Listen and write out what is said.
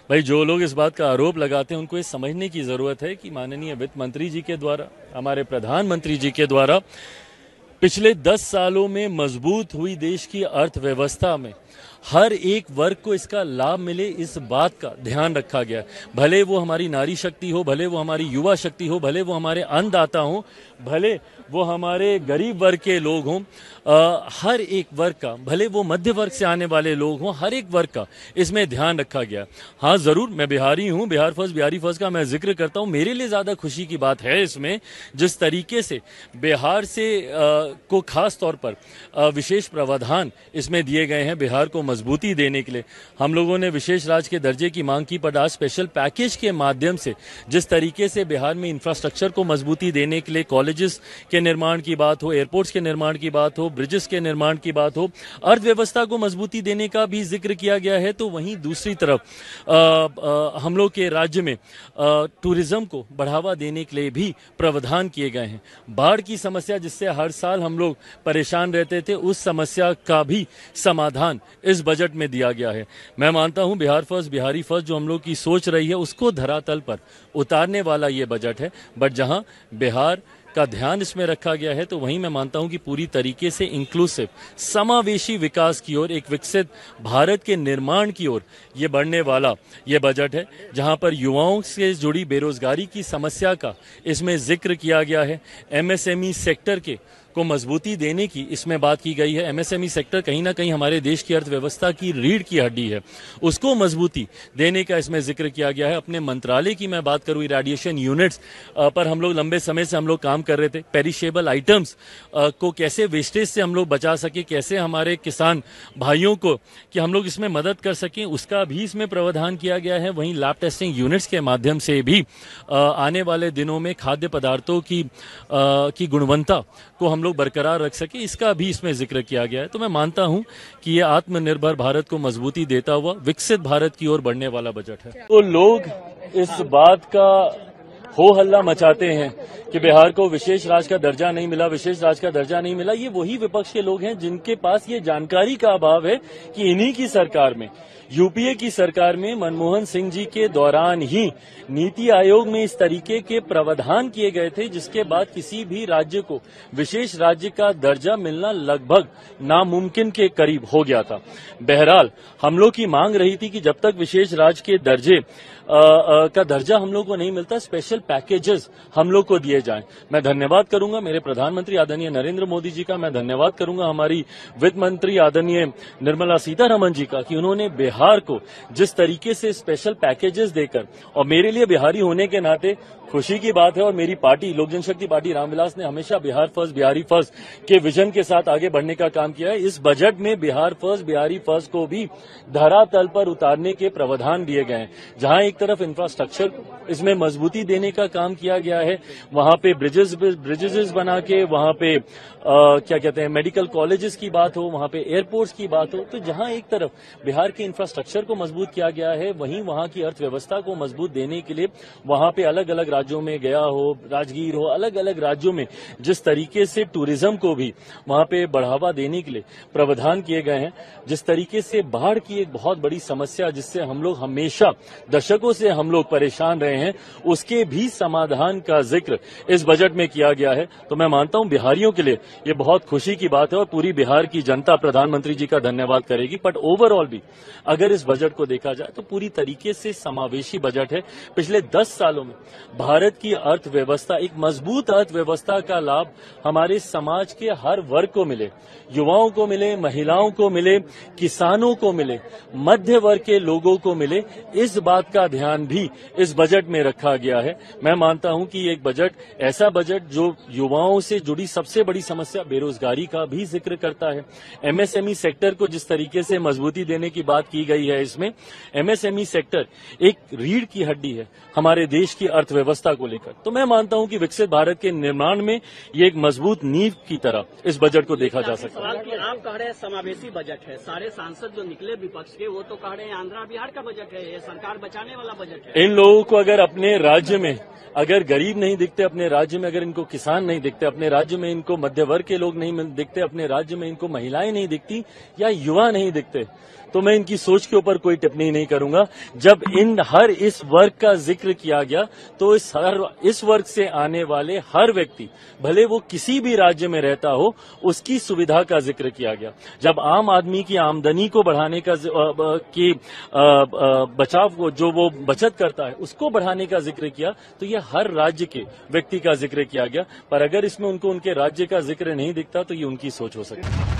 भाई, जो लोग इस बात का आरोप लगाते हैं उनको ये समझने की जरूरत है कि माननीय वित्त मंत्री जी के द्वारा, हमारे प्रधानमंत्री जी के द्वारा पिछले 10 सालों में मजबूत हुई देश की अर्थव्यवस्था में हर एक वर्ग को इसका लाभ मिले, इस बात का ध्यान रखा गया। भले वो हमारी नारी शक्ति हो, भले वो हमारी युवा शक्ति हो, भले वो हमारे अन्नदाता हो, भले वो हमारे गरीब वर्ग के लोग हों, हर एक वर्ग का, भले वो मध्य वर्ग से आने वाले लोग हों, हर एक वर्ग का इसमें ध्यान रखा गया। हाँ, जरूर मैं बिहारी हूँ, बिहार फर्स्ट बिहारी फर्स्ट का मैं जिक्र करता हूँ। मेरे लिए ज्यादा खुशी की बात है इसमें जिस तरीके से बिहार से को खास तौर पर विशेष प्रावधान इसमें दिए गए हैं बिहार को मजबूती देने के लिए। हम लोगों ने विशेष राज्य के दर्जे की मांग की, पर आज स्पेशल पैकेज के माध्यम से जिस तरीके से बिहार में इंफ्रास्ट्रक्चर को मजबूती देने के लिए कॉलेजेस के निर्माण की बात हो, एयरपोर्ट्स के निर्माण की बात हो, ब्रिजेस के निर्माण की बात हो, अर्थव्यवस्था को मजबूती देने का भी जिक्र किया गया है। तो वहीं दूसरी तरफ हम लोग के राज्य में टूरिज्म को बढ़ावा देने के लिए भी प्रावधान किए गए हैं। बाढ़ की समस्या जिससे हर साल हम लोग परेशान रहते थे, उस समस्या का भी समाधान इस बजट में दिया गया है। मैं मानता हूं बिहार फर्स्ट बिहारी फर्स्ट जो हम लोग की सोच रही है उसको धरातल पर उतारने वाला ये बजट है। बट जहां बिहार का ध्यान इसमें रखा गया है, तो वहीं मैं मानता हूं कि पूरी तरीके से इंक्लूसिव समावेशी विकास की ओर, एक विकसित भारत के निर्माण की ओर ये बढ़ने वाला ये बजट है, जहां पर युवाओं से जुड़ी बेरोजगारी की समस्या का इसमें जिक्र किया गया है। एमएसएमई सेक्टर को मजबूती देने की इसमें बात की गई है। एमएसएमई सेक्टर कहीं ना कहीं हमारे देश की अर्थव्यवस्था की रीढ़ की हड्डी है, उसको मजबूती देने का इसमें जिक्र किया गया है। अपने मंत्रालय की मैं बात करूं, रेडिएशन यूनिट्स पर हम लोग लंबे समय से हम लोग काम कर रहे थे। पेरिशेबल आइटम्स को कैसे वेस्टेज से हम लोग बचा सके, कैसे हमारे किसान भाइयों को कि हम लोग इसमें मदद कर सकें, उसका भी इसमें प्रावधान किया गया है। वहीं लैब टेस्टिंग यूनिट्स के माध्यम से भी आने वाले दिनों में खाद्य पदार्थों की गुणवत्ता को हम लोग बरकरार रख सके, इसका भी इसमें जिक्र किया गया है। तो मैं मानता हूं कि ये आत्मनिर्भर भारत को मजबूती देता हुआ विकसित भारत की ओर बढ़ने वाला बजट है। तो लोग इस बात का हो हल्ला मचाते हैं कि बिहार को विशेष राज्य का दर्जा नहीं मिला, विशेष राज्य का दर्जा नहीं मिला। ये वही विपक्ष के लोग हैं जिनके पास ये जानकारी का अभाव है कि इन्हीं की सरकार में, यूपीए की सरकार में मनमोहन सिंह जी के दौरान ही नीति आयोग में इस तरीके के प्रावधान किए गए थे जिसके बाद किसी भी राज्य को विशेष राज्य का दर्जा मिलना लगभग नामुमकिन के करीब हो गया था। बहरहाल हम लोग की मांग रही थी कि जब तक विशेष राज्य के दर्जे का दर्जा हम लोग को नहीं मिलता, स्पेशल पैकेजेस हम लोग को दिए जाएं। मैं धन्यवाद करूंगा मेरे प्रधानमंत्री आदरणीय नरेंद्र मोदी जी का, मैं धन्यवाद करूंगा हमारी वित्त मंत्री आदरणीय निर्मला सीतारमण जी का कि उन्होंने बिहार को जिस तरीके से स्पेशल पैकेजेस देकर, और मेरे लिए बिहारी होने के नाते खुशी की बात है, और मेरी पार्टी लोक जनशक्ति पार्टी रामविलास ने हमेशा बिहार फर्स्ट बिहारी फर्स्ट के विजन के साथ आगे बढ़ने का काम किया है। इस बजट में बिहार फर्स्ट बिहारी फर्स्ट को भी धरातल पर उतारने के प्रावधान दिए गए हैं। जहां एक तरफ इंफ्रास्ट्रक्चर इसमें मजबूती देने का काम किया गया है, वहां पे ब्रिजेस बना के, वहां पे क्या कहते हैं मेडिकल कॉलेजेस की बात हो, वहां पे एयरपोर्ट्स की बात हो, तो जहां एक तरफ बिहार के इंफ्रास्ट्रक्चर को मजबूत किया गया है, वहीं वहां की अर्थव्यवस्था को मजबूत देने के लिए वहां पे अलग अलग राज्यों में, गया हो, राजगीर हो, अलग अलग राज्यों में जिस तरीके से टूरिज्म को भी वहां पे बढ़ावा देने के लिए प्रावधान किए गए हैं, जिस तरीके से बाढ़ की एक बहुत बड़ी समस्या जिससे हम लोग हमेशा दशकों से हम लोग परेशान रहे हैं, उसके भी समाधान का जिक्र इस बजट में किया गया है। तो मैं मानता हूं बिहारियों के लिए ये बहुत खुशी की बात है और पूरी बिहार की जनता प्रधानमंत्री जी का धन्यवाद करेगी। बट ओवरऑल भी अगर इस बजट को देखा जाए तो पूरी तरीके से समावेशी बजट है। पिछले 10 सालों में भारत की अर्थव्यवस्था, एक मजबूत अर्थव्यवस्था का लाभ हमारे समाज के हर वर्ग को मिले, युवाओं को मिले, महिलाओं को मिले, किसानों को मिले, मध्य वर्ग के लोगों को मिले, इस बात का ध्यान भी इस बजट में रखा गया है। मैं मानता हूं कि एक बजट, ऐसा बजट जो युवाओं से जुड़ी सबसे बड़ी समस्या बेरोजगारी का भी जिक्र करता है। एमएसएमई सेक्टर को जिस तरीके से मजबूती देने की बात की गई है, इसमें एमएसएमई सेक्टर एक रीढ़ की हड्डी है हमारे देश की अर्थव्यवस्था को लेकर। तो मैं मानता हूं कि विकसित भारत के निर्माण में ये एक मजबूत नींव की तरह इस बजट को देखा जा सकता है। आप कह रहे हैं समावेशी बजट है, सारे सांसद जो निकले विपक्ष के वो तो कह रहे हैं आंध्र बिहार का बजट है, ये सरकार बचाने वाला बजट है। इन लोगों को अगर अपने राज्य में अगर गरीब नहीं दिखते, अपने अपने राज्य में अगर इनको किसान नहीं दिखते, अपने राज्य में इनको मध्य वर्ग के लोग नहीं दिखते, अपने राज्य में इनको महिलाएं नहीं दिखती या युवा नहीं दिखते, तो मैं इनकी सोच के ऊपर कोई टिप्पणी नहीं करूंगा। जब हर इस वर्ग का जिक्र किया गया तो इस वर्ग से आने वाले हर व्यक्ति, भले वो किसी भी राज्य में रहता हो, उसकी सुविधा का जिक्र किया गया। जब आम आदमी की आमदनी को बढ़ाने का बचाव को जो वो बचत करता है उसको बढ़ाने का जिक्र किया, तो ये हर राज्य के व्यक्ति का जिक्र किया गया। पर अगर इसमें उनको उनके राज्य का जिक्र नहीं दिखता तो ये उनकी सोच हो सकती है।